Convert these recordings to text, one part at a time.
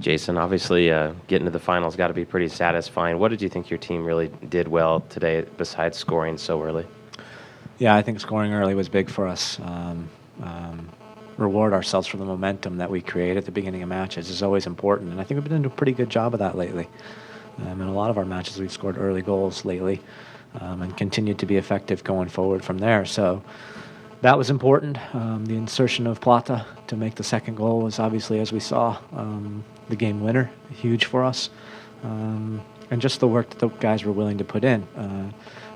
Jason, obviously getting to the finals got to be pretty satisfying. What did you think your team really did well today besides scoring so early? Yeah, I think scoring early was big for us. Reward ourselves for the momentum that we create at the beginning of matches is always important, and I think we've been doing a pretty good job of that lately. In a lot of our matches, we've scored early goals lately and continued to be effective going forward from there. So that was important. The insertion of Plata to make the second goal was obviously, as we saw, the game winner, huge for us. And just the work that the guys were willing to put in. And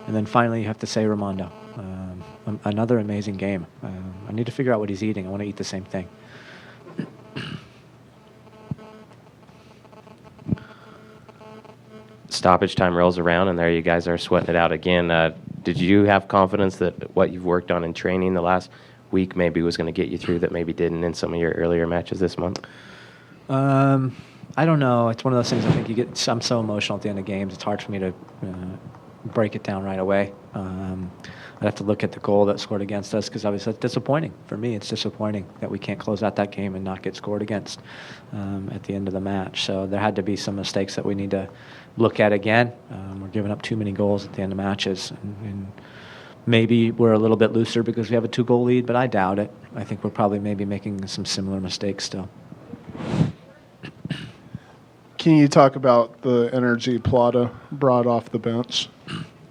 then finally, you have to say Ramondo. Another amazing game. I need to figure out what he's eating. I want to eat the same thing. Stoppage time rolls around, and there you guys are sweating it out again. Did you have confidence that what you've worked on in training the last week maybe was going to get you through that maybe didn't in some of your earlier matches this month? I don't know. It's one of those things I think I'm so emotional at the end of games. It's hard for me to break it down right away. I'd have to look at the goal that scored against us because obviously it's disappointing. For me, it's disappointing that we can't close out that game and not get scored against at the end of the match. So there had to be some mistakes that we need to look at again. We're giving up too many goals at the end of matches. And maybe we're a little bit looser because we have a 2-goal lead, but I doubt it. I think we're probably maybe making some similar mistakes still. Can you talk about the energy Plata brought off the bench?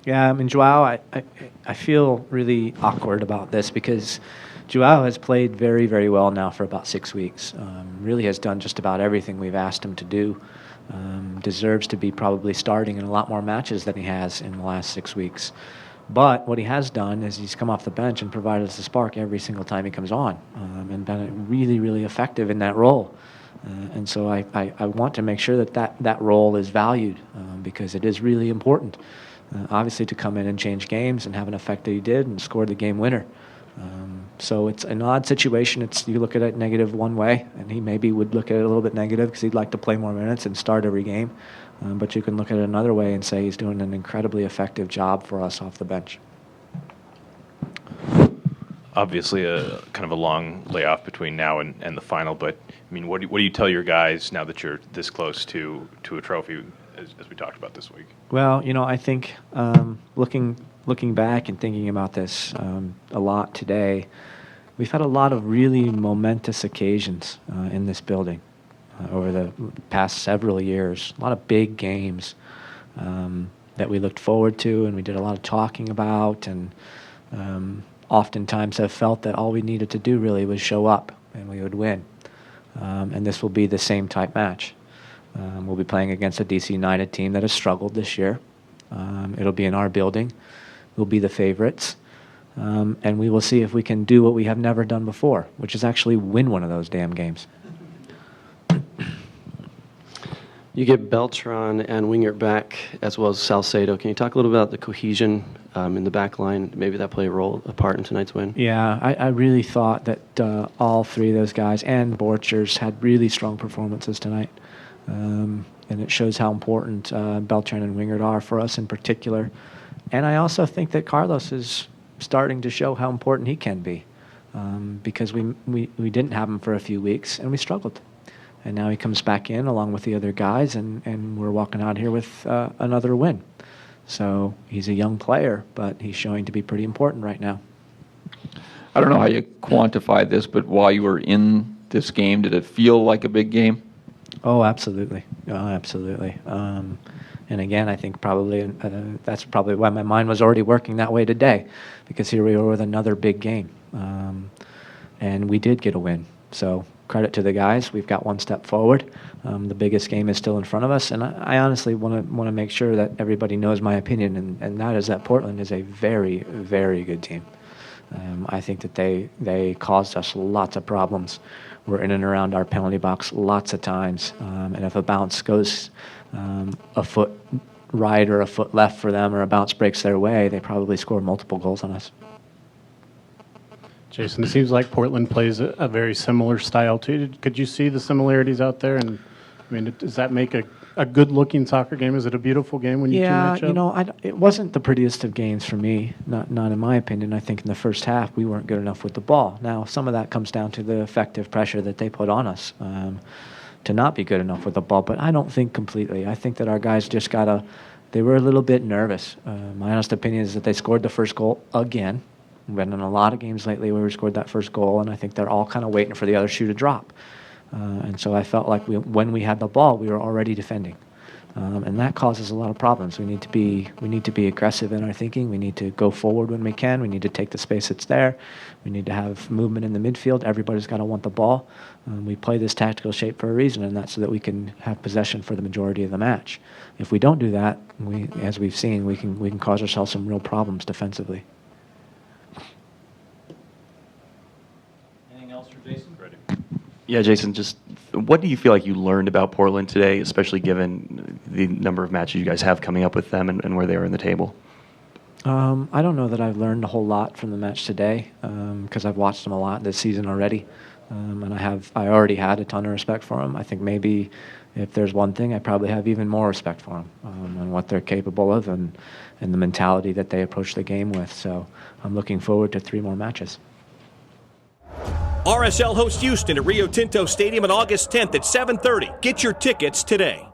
Yeah, I mean, Joao, I feel really awkward about this because Joao has played very, very well now for about 6 weeks. Really has done just about everything we've asked him to do. Deserves to be probably starting in a lot more matches than he has in the last 6 weeks. But what he has done is he's come off the bench and provided us a spark every single time he comes on and been really, really effective in that role. And so I want to make sure that role is valued because it is really important. Obviously, to come in and change games and have an effect that he did and scored the game winner. So it's an odd situation. You look at it negative one way, and he maybe would look at it a little bit negative because he'd like to play more minutes and start every game. But you can look at it another way and say he's doing an incredibly effective job for us off the bench. Obviously, a kind of a long layoff between now and the final. But I mean, what do you tell your guys now that you're this close to a trophy, as we talked about this week? Well, I think looking back and thinking about this a lot today, we've had a lot of really momentous occasions in this building over the past several years. A lot of big games that we looked forward to and we did a lot of talking about, and oftentimes have felt that all we needed to do really was show up and we would win. And this will be the same type match. We'll be playing against a DC United team that has struggled this year. It'll be in our building. We'll be the favorites. And we will see if we can do what we have never done before, which is actually win one of those damn games. You get Beltran and Wingert back, as well as Salcedo. Can you talk a little about the cohesion in the back line? Maybe that play a part in tonight's win? Yeah, I really thought that all three of those guys and Borchers had really strong performances tonight. And it shows how important Beltran and Wingert are for us in particular. And I also think that Carlos is starting to show how important he can be because we didn't have him for a few weeks and we struggled. And now he comes back in along with the other guys, and we're walking out here with another win. So he's a young player, but he's showing to be pretty important right now. I don't know how you quantify this, but while you were in this game, did it feel like a big game? Oh, absolutely. Oh, absolutely. And again, I think probably that's probably why my mind was already working that way today, because here we were with another big game. And we did get a win. So credit to the guys. We've got one step forward. The biggest game is still in front of us, and I honestly want to make sure that everybody knows my opinion, and that is that Portland is a very, very good team. I think that they caused us lots of problems. We're in and around our penalty box lots of times, and if a bounce goes a foot right or a foot left for them, or a bounce breaks their way, they probably score multiple goals on us. Jason, it seems like Portland plays a very similar style too. Could you see the similarities out there? And I mean, does that make a good-looking soccer game? Is it a beautiful game when you two match up? Yeah, it wasn't the prettiest of games for me, not in my opinion. I think in the first half we weren't good enough with the ball. Now, some of that comes down to the effective pressure that they put on us. to not be good enough with the ball, but I don't think completely. I think that our guys just they were a little bit nervous. My honest opinion is that they scored the first goal again. We've been in a lot of games lately where we scored that first goal, and I think they're all kind of waiting for the other shoe to drop. And so I felt like when we had the ball, we were already defending. And that causes a lot of problems. We need to be aggressive in our thinking. We need to go forward when we can. We need to take the space that's there. We need to have movement in the midfield. Everybody's got to want the ball. We play this tactical shape for a reason, and that's so that we can have possession for the majority of the match. If we don't do that, as we've seen, we can cause ourselves some real problems defensively. Anything else for Jason? Ready. Yeah, Jason, just what do you feel like you learned about Portland today, especially given the number of matches you guys have coming up with them and where they are in the table? I don't know that I've learned a whole lot from the match today because I've watched them a lot this season already, and I already had a ton of respect for them. I think maybe if there's one thing, I probably have even more respect for them and what they're capable of and the mentality that they approach the game with. So I'm looking forward to 3 more matches. RSL hosts Houston at Rio Tinto Stadium on August 10th at 7:30. Get your tickets today.